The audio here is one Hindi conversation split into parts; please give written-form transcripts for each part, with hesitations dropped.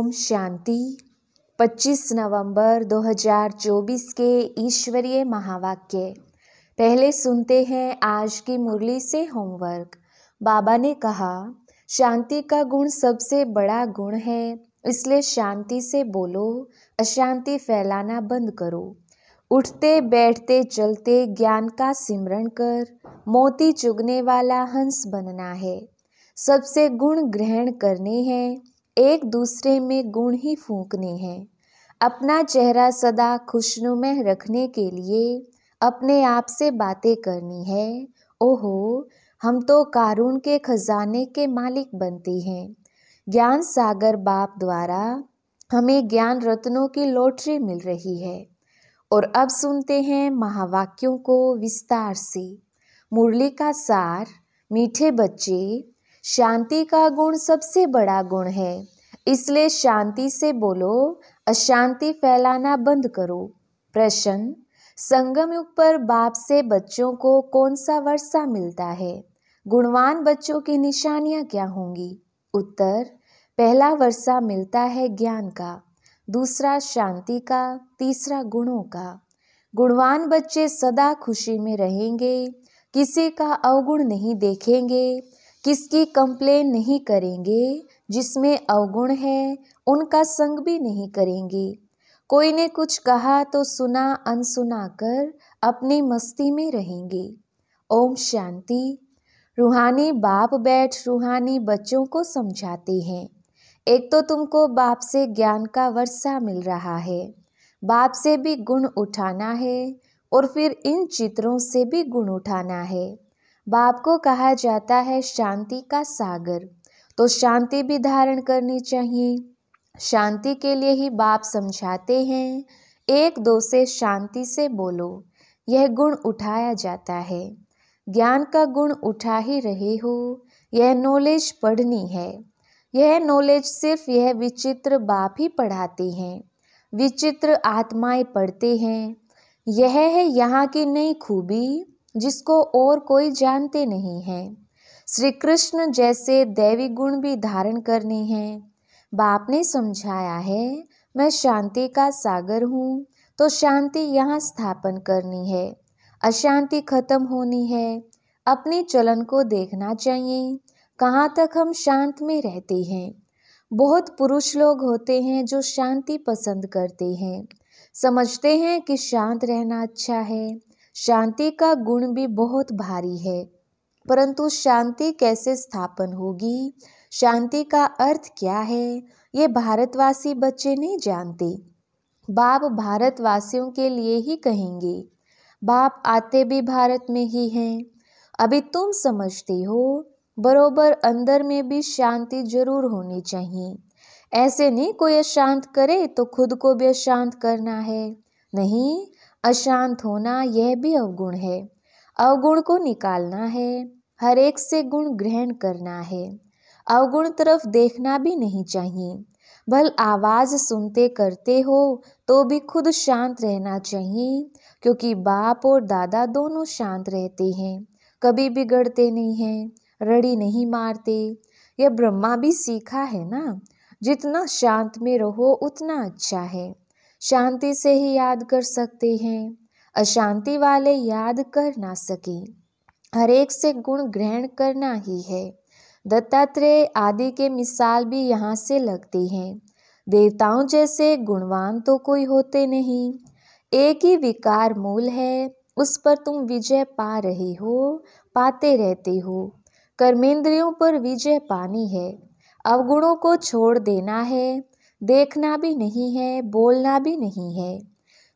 ओम शांति। 25 नवंबर 2024 के ईश्वरीय महावाक्य। पहले सुनते हैं आज की मुरली से होमवर्क। बाबा ने कहा, शांति का गुण सबसे बड़ा गुण है, इसलिए शांति से बोलो, अशांति फैलाना बंद करो। उठते बैठते चलते ज्ञान का सिमरण कर मोती चुगने वाला हंस बनना है। सबसे गुण ग्रहण करने हैं, एक दूसरे में गुण ही फूंकने हैं। अपना चेहरा सदा खुशनुमा रखने के लिए अपने आप से बातें करनी है। ओहो, हम तो कारून के खजाने के मालिक बनते हैं। ज्ञान सागर बाप द्वारा हमें ज्ञान रत्नों की लॉटरी मिल रही है। और अब सुनते हैं महावाक्यों को विस्तार से। मुरली का सार। मीठे बच्चे, शांति का गुण सबसे बड़ा गुण है, इसलिए शांति से बोलो, अशांति फैलाना बंद करो। प्रश्न, संगम युग पर बाप से बच्चों को कौन सा वर्षा मिलता है? गुणवान बच्चों की निशानियां क्या होंगी? उत्तर, पहला वर्षा मिलता है ज्ञान का, दूसरा शांति का, तीसरा गुणों का। गुणवान बच्चे सदा खुशी में रहेंगे, किसी का अवगुण नहीं देखेंगे, किसकी कंप्लेन नहीं करेंगे। जिसमें अवगुण है उनका संग भी नहीं करेंगे। कोई ने कुछ कहा तो सुना अनसुना कर अपनी मस्ती में रहेंगे। ओम शांति। रूहानी बाप बैठ रूहानी बच्चों को समझाते हैं। एक तो तुमको बाप से ज्ञान का वर्षा मिल रहा है, बाप से भी गुण उठाना है और फिर इन चित्रों से भी गुण उठाना है। बाप को कहा जाता है शांति का सागर, तो शांति भी धारण करनी चाहिए। शांति के लिए ही बाप समझाते हैं, एक दो से शांति से बोलो, यह गुण उठाया जाता है। ज्ञान का गुण उठा ही रहे हो, यह नॉलेज पढ़नी है। यह नॉलेज सिर्फ यह विचित्र बाप ही पढ़ाते हैं, विचित्र आत्माएं पढ़ते हैं। यह है यहाँ की नई खूबी, जिसको और कोई जानते नहीं है। श्री कृष्ण जैसे दैवी गुण भी धारण करने हैं। बाप ने समझाया है, मैं शांति का सागर हूँ, तो शांति यहाँ स्थापन करनी है, अशांति खत्म होनी है। अपनी चलन को देखना चाहिए, कहाँ तक हम शांत में रहते हैं। बहुत पुरुष लोग होते हैं जो शांति पसंद करते हैं, समझते हैं कि शांत रहना अच्छा है। शांति का गुण भी बहुत भारी है, परंतु शांति कैसे स्थापन होगी, शांति का अर्थ क्या है, ये भारतवासी बच्चे नहीं जानते। बाप भारतवासियों के लिए ही कहेंगे, बाप आते भी भारत में ही हैं। अभी तुम समझते हो, बरोबर अंदर में भी शांति जरूर होनी चाहिए। ऐसे नहीं कोई अशांत करे तो खुद को भी अशांत करना है, नहीं। अशांत होना यह भी अवगुण है, अवगुण को निकालना है, हर एक से गुण ग्रहण करना है। अवगुण तरफ देखना भी नहीं चाहिए। भल आवाज सुनते करते हो तो भी खुद शांत रहना चाहिए, क्योंकि बाप और दादा दोनों शांत रहते हैं, कभी बिगड़ते नहीं हैं, रड़ी नहीं मारते। यह ब्रह्मा भी सीखा है ना, जितना शांत में रहो उतना अच्छा है। शांति से ही याद कर सकते हैं, अशांति वाले याद कर ना सके। हर एक से गुण ग्रहण करना ही है। दत्तात्रेय आदि के मिसाल भी यहाँ से लगते हैं। देवताओं जैसे गुणवान तो कोई होते नहीं, एक ही विकार मूल है, उस पर तुम विजय पा रहे हो, पाते रहते हो। कर्मेंद्रियों पर विजय पानी है, अवगुणों को छोड़ देना है, देखना भी नहीं है, बोलना भी नहीं है।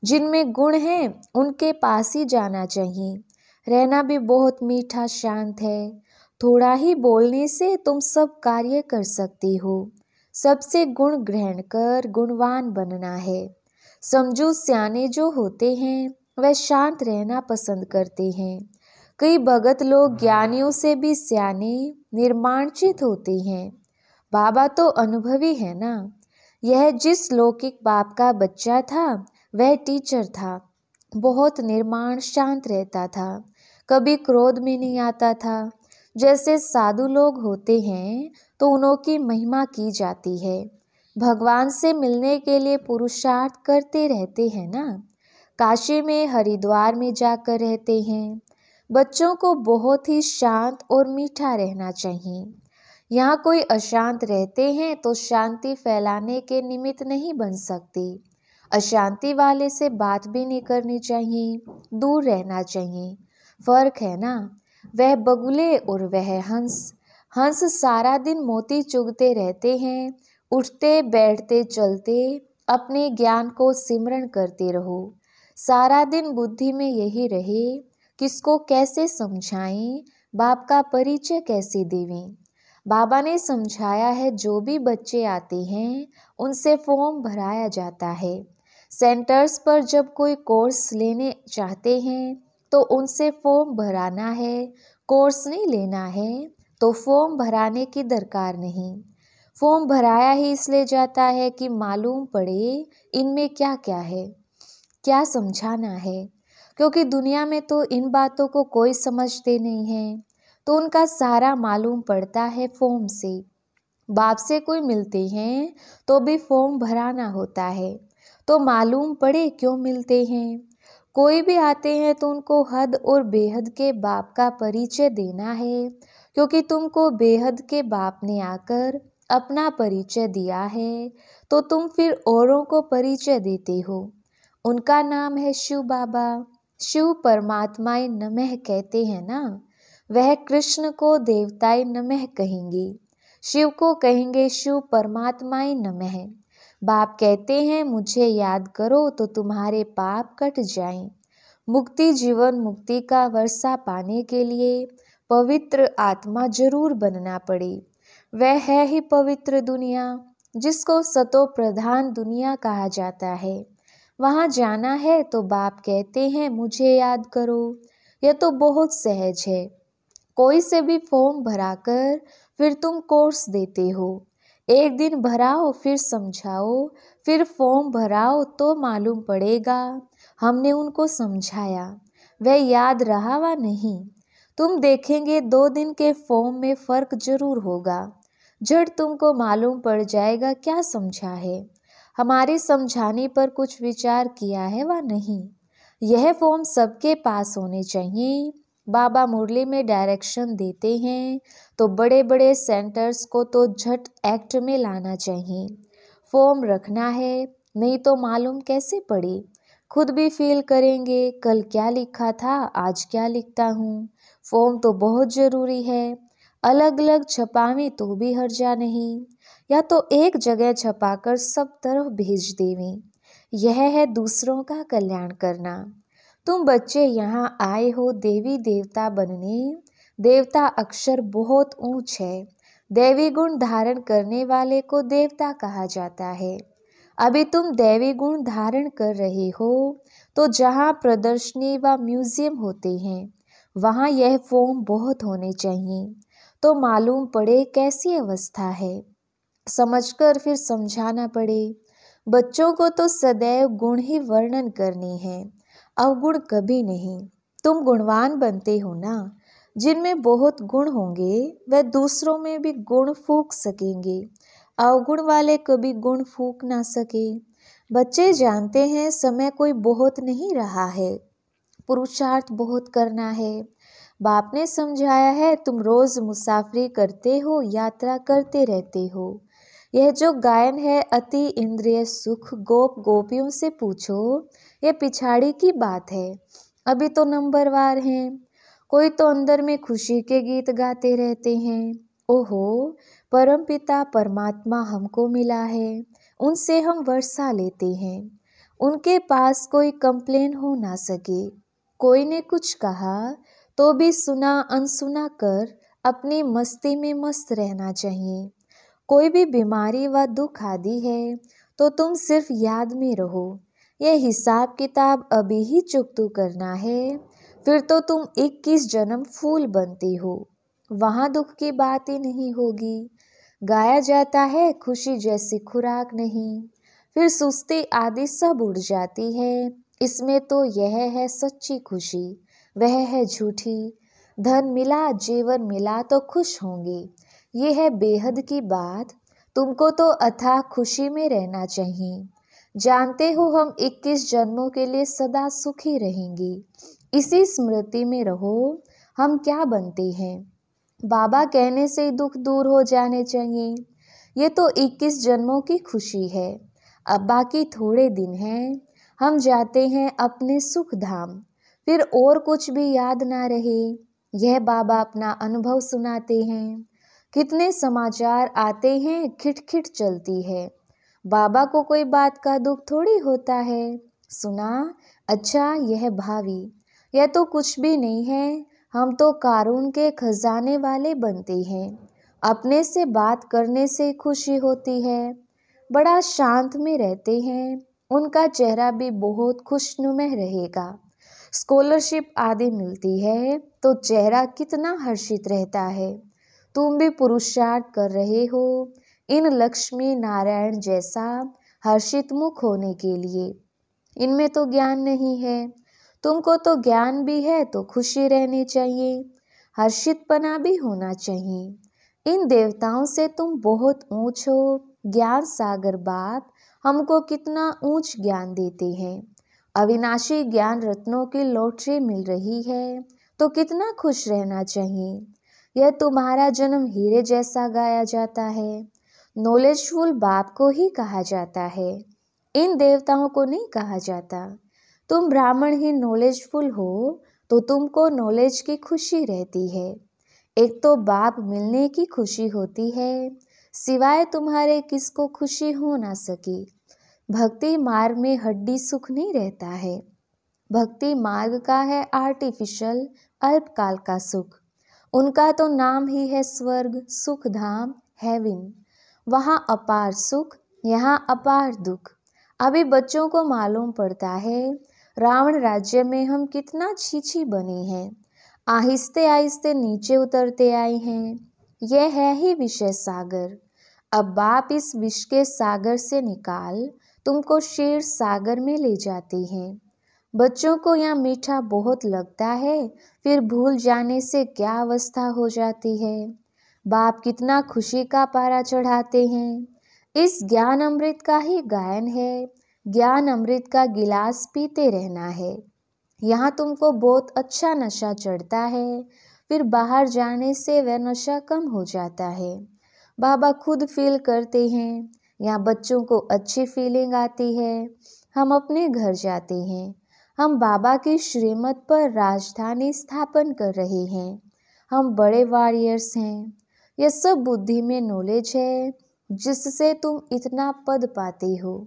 जिनमें गुण है उनके पास ही जाना चाहिए। रहना भी बहुत मीठा शांत है, थोड़ा ही बोलने से तुम सब कार्य कर सकते हो। सबसे गुण ग्रहण कर गुणवान बनना है। समझू सियाने जो होते हैं वह शांत रहना पसंद करते हैं। कई भगत लोग ज्ञानियों से भी सियाने निर्माणचित होते हैं। बाबा तो अनुभवी है ना। यह जिस लौकिक बाप का बच्चा था वह टीचर था, बहुत निर्माण शांत रहता था, कभी क्रोध में नहीं आता था। जैसे साधु लोग होते हैं तो उनकी महिमा की जाती है, भगवान से मिलने के लिए पुरुषार्थ करते रहते हैं ना। काशी में, हरिद्वार में जाकर रहते हैं। बच्चों को बहुत ही शांत और मीठा रहना चाहिए। यहाँ कोई अशांत रहते हैं तो शांति फैलाने के निमित्त नहीं बन सकती। अशांति वाले से बात भी नहीं करनी चाहिए, दूर रहना चाहिए। फर्क है ना। वह बगुले और वह हंस। हंस सारा दिन मोती चुगते रहते हैं। उठते बैठते चलते अपने ज्ञान को सिमरण करते रहो। सारा दिन बुद्धि में यही रहे, किसको कैसे समझाएं, बाप का परिचय कैसे देवें। बाबा ने समझाया है, जो भी बच्चे आते हैं उनसे फॉर्म भराया जाता है। सेंटर्स पर जब कोई कोर्स लेने चाहते हैं तो उनसे फॉर्म भराना है, कोर्स नहीं लेना है तो फॉर्म भराने की दरकार नहीं। फॉर्म भराया ही इसलिए जाता है कि मालूम पड़े इनमें क्या क्या है, क्या समझाना है। क्योंकि दुनिया में तो इन बातों को कोई समझते नहीं है, तो उनका सारा मालूम पड़ता है फॉर्म से। बाप से कोई मिलते हैं तो भी फॉर्म भराना होता है, तो मालूम पड़े क्यों मिलते हैं। कोई भी आते हैं तो उनको हद और बेहद के बाप का परिचय देना है, क्योंकि तुमको बेहद के बाप ने आकर अपना परिचय दिया है, तो तुम फिर औरों को परिचय देते हो। उनका नाम है शिव बाबा। शिव परमात्माय नमः कहते हैं ना। वह कृष्ण को देवताय नमः कहेंगे, शिव को कहेंगे शिव परमात्माय नमः। बाप कहते हैं, मुझे याद करो तो तुम्हारे पाप कट जाएं। मुक्ति, जीवन मुक्ति का वर्षा पाने के लिए पवित्र आत्मा जरूर बनना पड़े। वह है ही पवित्र दुनिया, जिसको सतो प्रधान दुनिया कहा जाता है। वहाँ जाना है तो बाप कहते हैं, मुझे याद करो। यह तो बहुत सहज है। कोई से भी फॉर्म भराकर फिर तुम कोर्स देते हो। एक दिन भराओ, फिर समझाओ, फिर फॉर्म भराओ तो मालूम पड़ेगा हमने उनको समझाया, वह याद रहा व नहीं। तुम देखेंगे 2 दिन के फॉर्म में फर्क जरूर होगा। झट तुमको मालूम पड़ जाएगा क्या समझा है, हमारे समझाने पर कुछ विचार किया है व नहीं। यह फॉर्म सबके पास होने चाहिए। बाबा मुरली में डायरेक्शन देते हैं तो बड़े बड़े सेंटर्स को तो झट एक्ट में लाना चाहिए। फॉर्म रखना है, नहीं तो मालूम कैसे पड़े। खुद भी फील करेंगे, कल क्या लिखा था, आज क्या लिखता हूँ। फॉर्म तो बहुत ज़रूरी है। अलग अलग छपावें तो भी हर्जा नहीं, या तो एक जगह छपाकर सब तरफ भेज देवें। यह है दूसरों का कल्याण करना। तुम बच्चे यहाँ आए हो देवी देवता बनने। देवता अक्षर बहुत ऊंच है। दैवी गुण धारण करने वाले को देवता कहा जाता है। अभी तुम दैवी गुण धारण कर रहे हो, तो जहाँ प्रदर्शनी व म्यूजियम होते हैं वहाँ यह फॉर्म बहुत होने चाहिए, तो मालूम पड़े कैसी अवस्था है। समझकर फिर समझाना पड़े। बच्चों को तो सदैव गुण ही वर्णन करने हैं, अवगुण कभी नहीं। तुम गुणवान बनते हो ना। जिनमें बहुत गुण होंगे वह दूसरों में भी गुण फूंक सकेंगे। अवगुण वाले कभी गुण फूंक ना सके। बच्चे जानते हैं समय कोई बहुत नहीं रहा है, पुरुषार्थ बहुत करना है। बाप ने समझाया है, तुम रोज मुसाफरी करते हो, यात्रा करते रहते हो। यह जो गायन है अति इंद्रिय सुख, गोप गोपियों से पूछो, यह पिछाड़ी की बात है। अभी तो नंबरवार हैं। कोई तो अंदर में खुशी के गीत गाते रहते हैं। ओहो, परमपिता परमात्मा हमको मिला है, उनसे हम वर्षा लेते हैं। उनके पास कोई कंप्लेन हो ना सके। कोई ने कुछ कहा तो भी सुना अनसुना कर अपनी मस्ती में मस्त रहना चाहिए। कोई भी बीमारी व दुख आदि है तो तुम सिर्फ याद में रहो। यह हिसाब किताब अभी ही चुकतू करना है, फिर तो तुम 21 जन्म फूल बनते हो, वहाँ दुख की बात ही नहीं होगी। गाया जाता है खुशी जैसी खुराक नहीं, फिर सुस्ती आदि सब उड़ जाती है। इसमें तो यह है सच्ची खुशी, वह है झूठी। धन मिला, जीवन मिला तो खुश होंगे, ये है बेहद की बात। तुमको तो अथाह खुशी में रहना चाहिए। जानते हो हम 21 जन्मों के लिए सदा सुखी रहेंगे। इसी स्मृति में रहो हम क्या बनते हैं। बाबा कहने से ही दुख दूर हो जाने चाहिए। ये तो 21 जन्मों की खुशी है। अब बाकी थोड़े दिन हैं, हम जाते हैं अपने सुख धाम, फिर और कुछ भी याद ना रहे। यह बाबा अपना अनुभव सुनाते हैं। कितने समाचार आते हैं, खिटखिट चलती है। बाबा को कोई बात का दुख थोड़ी होता है। सुना, अच्छा यह भावी, यह तो कुछ भी नहीं है। हम तो कारून के खजाने वाले बनते हैं। अपने से बात करने से खुशी होती है। बड़ा शांत में रहते हैं। उनका चेहरा भी बहुत खुशनुमा रहेगा। स्कॉलरशिप आदि मिलती है तो चेहरा कितना हर्षित रहता है। तुम भी पुरुषार्थ कर रहे हो इन लक्ष्मी नारायण जैसा हर्षित मुख होने के लिए। इनमें तो ज्ञान नहीं है। तुमको तो ज्ञान भी है तो खुशी रहनी चाहिए, हर्षितपना भी होना चाहिए। इन देवताओं से तुम बहुत ऊंच हो। ज्ञान सागर बाप हमको कितना ऊंच ज्ञान देते हैं। अविनाशी ज्ञान रत्नों की लॉटरी मिल रही है तो कितना खुश रहना चाहिए। यह तुम्हारा जन्म हीरे जैसा गाया जाता है। नॉलेजफुल बाप को ही कहा जाता है, इन देवताओं को नहीं कहा जाता। तुम ब्राह्मण ही नॉलेजफुल हो तो तुमको नॉलेज की खुशी रहती है। एक तो बाप मिलने की खुशी होती है, सिवाय तुम्हारे किसको खुशी हो ना सकी। भक्ति मार्ग में हड्डी सुख नहीं रहता है। भक्ति मार्ग का है आर्टिफिशियल अल्पकाल का सुख। उनका तो नाम ही है स्वर्ग, सुख धाम, हेवन। वहाँ अपार सुख, यहाँ अपार दुख। अभी बच्चों को मालूम पड़ता है रावण राज्य में हम कितना छीछी बने हैं। आहिस्ते आहिस्ते नीचे उतरते आए हैं। यह है ही विषय सागर। अब बाप इस विष के सागर से निकाल तुमको क्षीर सागर में ले जाते हैं। बच्चों को यहाँ मीठा बहुत लगता है, फिर भूल जाने से क्या अवस्था हो जाती है। बाप कितना खुशी का पारा चढ़ाते हैं। इस ज्ञान अमृत का ही गायन है। ज्ञान अमृत का गिलास पीते रहना है। यहाँ तुमको बहुत अच्छा नशा चढ़ता है, फिर बाहर जाने से वह नशा कम हो जाता है। बाबा खुद फील करते हैं। यहाँ बच्चों को अच्छी फीलिंग आती है। हम अपने घर जाते हैं। हम बाबा की श्रीमत पर राजधानी स्थापन कर रहे हैं। हम बड़े वॉरियर्स हैं। यह सब बुद्धि में नॉलेज है जिससे तुम इतना पद पाते हो।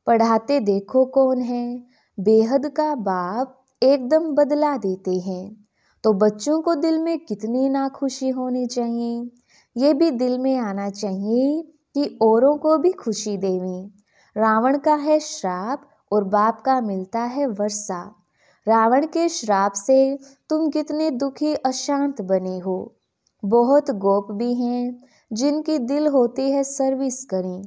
पढ़ाते देखो कौन है, बेहद का बाप एकदम बदला देते हैं। तो बच्चों को दिल में कितनी नाखुशी होनी चाहिए। ये भी दिल में आना चाहिए कि औरों को भी खुशी देवें। रावण का है श्राप और बाप का मिलता है वर्षा। रावण के श्राप से तुम कितने दुखी अशांत बने हो। बहुत गोप भी हैं जिनकी दिल होती है सर्विस करें,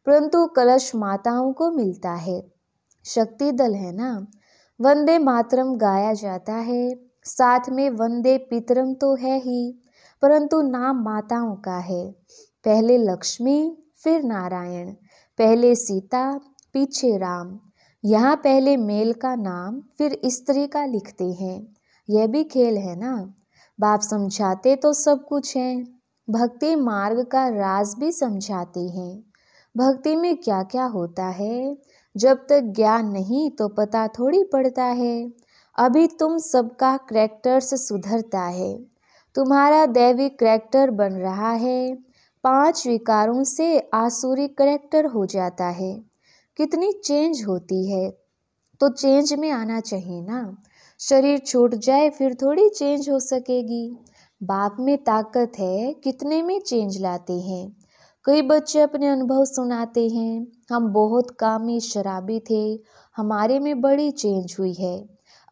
परंतु कलश माताओं को मिलता है। शक्ति दल है ना, वंदे मातरम गाया जाता है, साथ में वंदे पितरम तो है ही, परंतु नाम माताओं का है। पहले लक्ष्मी फिर नारायण, पहले सीता पीछे राम। यहाँ पहले मेल का नाम फिर स्त्री का लिखते हैं। यह भी खेल है ना। बाप समझाते तो सब कुछ है। भक्ति मार्ग का राज भी समझाते हैं। भक्ति में क्या क्या होता है, जब तक ज्ञान नहीं तो पता थोड़ी पड़ता है। अभी तुम सबका करैक्टर्स सुधरता है। तुम्हारा दैवी करैक्टर बन रहा है। 5 विकारों से आसुरी करैक्टर हो जाता है। कितनी चेंज होती है, तो चेंज में आना चाहिए ना। शरीर छूट जाए फिर थोड़ी चेंज हो सकेगी। बाप में ताकत है, कितने में चेंज लाते हैं। कई बच्चे अपने अनुभव सुनाते हैं, हम बहुत कामी शराबी थे, हमारे में बड़ी चेंज हुई है।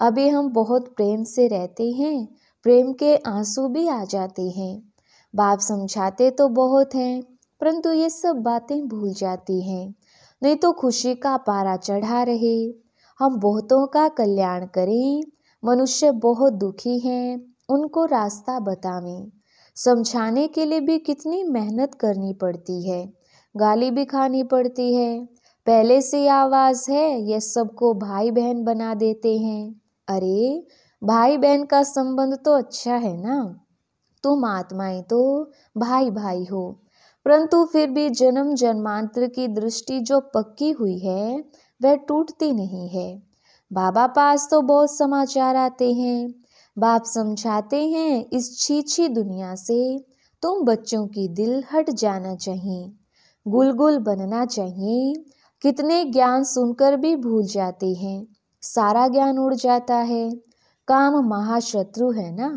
अभी हम बहुत प्रेम से रहते हैं, प्रेम के आंसू भी आ जाते हैं। बाप समझाते तो बहुत हैं, परंतु ये सब बातें भूल जाती हैं। नहीं तो खुशी का पारा चढ़ा रहे। हम बहुतों का कल्याण करें। मनुष्य बहुत दुखी हैं, उनको रास्ता बतावें। समझाने के लिए भी कितनी मेहनत करनी पड़ती है। गाली भी खानी पड़ती है। पहले से आवाज़ है, ये सबको भाई बहन बना देते हैं। अरे भाई बहन का संबंध तो अच्छा है ना, तुम आत्माएं तो भाई भाई हो, परंतु फिर भी जन्म जन्मांतर की दृष्टि जो पक्की हुई है वह टूटती नहीं है। बाबा पास तो बहुत समाचार आते हैं। बाप समझाते हैं इस छीछी दुनिया से तुम बच्चों की दिल हट जाना चाहिए, गुलगुल बनना चाहिए। कितने ज्ञान सुनकर भी भूल जाते हैं, सारा ज्ञान उड़ जाता है। काम महाशत्रु है ना।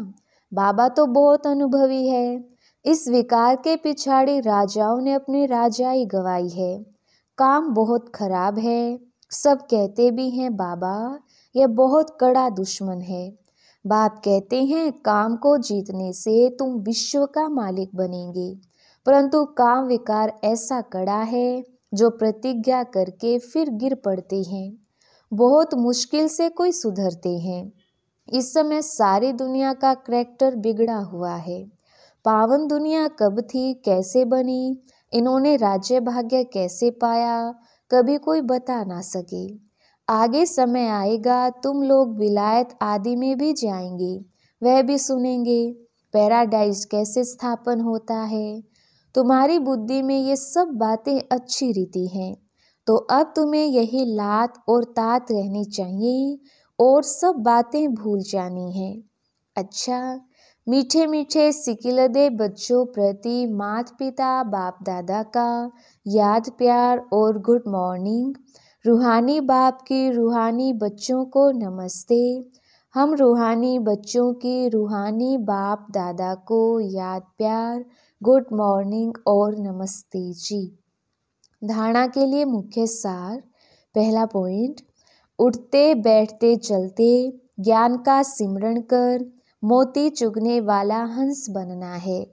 बाबा तो बहुत अनुभवी है। इस विकार के पिछाड़ी राजाओं ने अपनी राजाई गवाई है। काम बहुत खराब है। सब कहते भी हैं बाबा यह बहुत कड़ा दुश्मन है। बाप कहते हैं काम को जीतने से तुम विश्व का मालिक बनेंगे, परंतु काम विकार ऐसा कड़ा है जो प्रतिज्ञा करके फिर गिर पड़ते हैं। बहुत मुश्किल से कोई सुधरते हैं। इस समय सारी दुनिया का करैक्टर बिगड़ा हुआ है। पावन दुनिया कब थी, कैसे बनी, इन्होंने राज्य भाग्य कैसे पाया, कभी कोई बता ना सके। आगे समय आएगा तुम लोग विलायत आदि में भी जाएंगे, वह भी सुनेंगे पैराडाइज कैसे स्थापन होता है। तुम्हारी बुद्धि में ये सब बातें अच्छी रीति हैं, तो अब तुम्हें यही लात और तात रहनी चाहिए और सब बातें भूल जानी हैं। अच्छा, मीठे मीठे सिकिलदे बच्चों प्रति माता पिता बाप दादा का याद प्यार और गुड मॉर्निंग। रूहानी बाप की रूहानी बच्चों को नमस्ते। हम रूहानी बच्चों की रूहानी बाप दादा को याद प्यार, गुड मॉर्निंग और नमस्ते जी। धारणा के लिए मुख्य सार। पहला पॉइंट, उठते बैठते चलते ज्ञान का सिमरण कर मोती चुगने वाला हंस बनना है।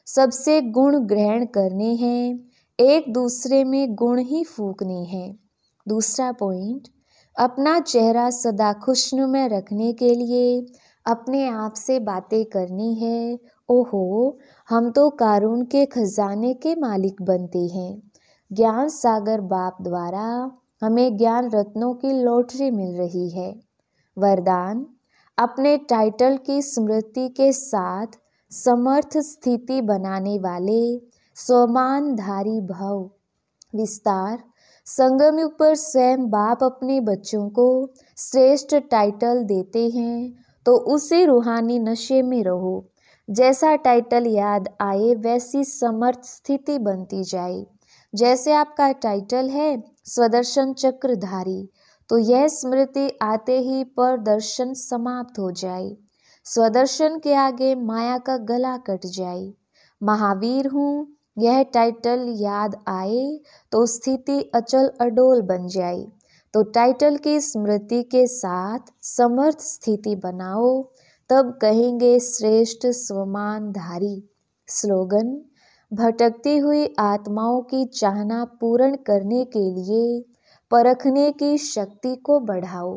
सबसे गुण ग्रहण करने हैं, एक दूसरे में गुण ही फूकने हैं। दूसरा पॉइंट, अपना चेहरा सदा खुशनुमा रखने के लिए अपने आप से बातें करनी है। ओहो, हम तो कारून के खजाने के मालिक बनते हैं। ज्ञान सागर बाप द्वारा हमें ज्ञान रत्नों की लॉटरी मिल रही है। वरदान, अपने टाइटल की स्मृति के साथ समर्थ स्थिति बनाने वाले स्वमानधारी भव। विस्तार, संगम युग पर स्वयं बाप अपने बच्चों को श्रेष्ठ टाइटल देते हैं तो उसी रूहानी नशे में रहो। जैसा टाइटल याद आए वैसी समर्थ स्थिति बनती जाए। जैसे आपका टाइटल है स्वदर्शन चक्रधारी, तो यह स्मृति आते ही परदर्शन समाप्त हो जाए। स्वदर्शन के आगे माया का गला कट जाए। महावीर हूँ यह टाइटल याद आए तो स्थिति अचल अडोल बन जाए। तो टाइटल की स्मृति के साथ समर्थ स्थिति बनाओ, तब कहेंगे श्रेष्ठ स्वमानधारी। स्लोगन, भटकती हुई आत्माओं की चाहना पूर्ण करने के लिए परखने की शक्ति को बढ़ाओ।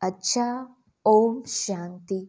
अच्छा, ओम शांति।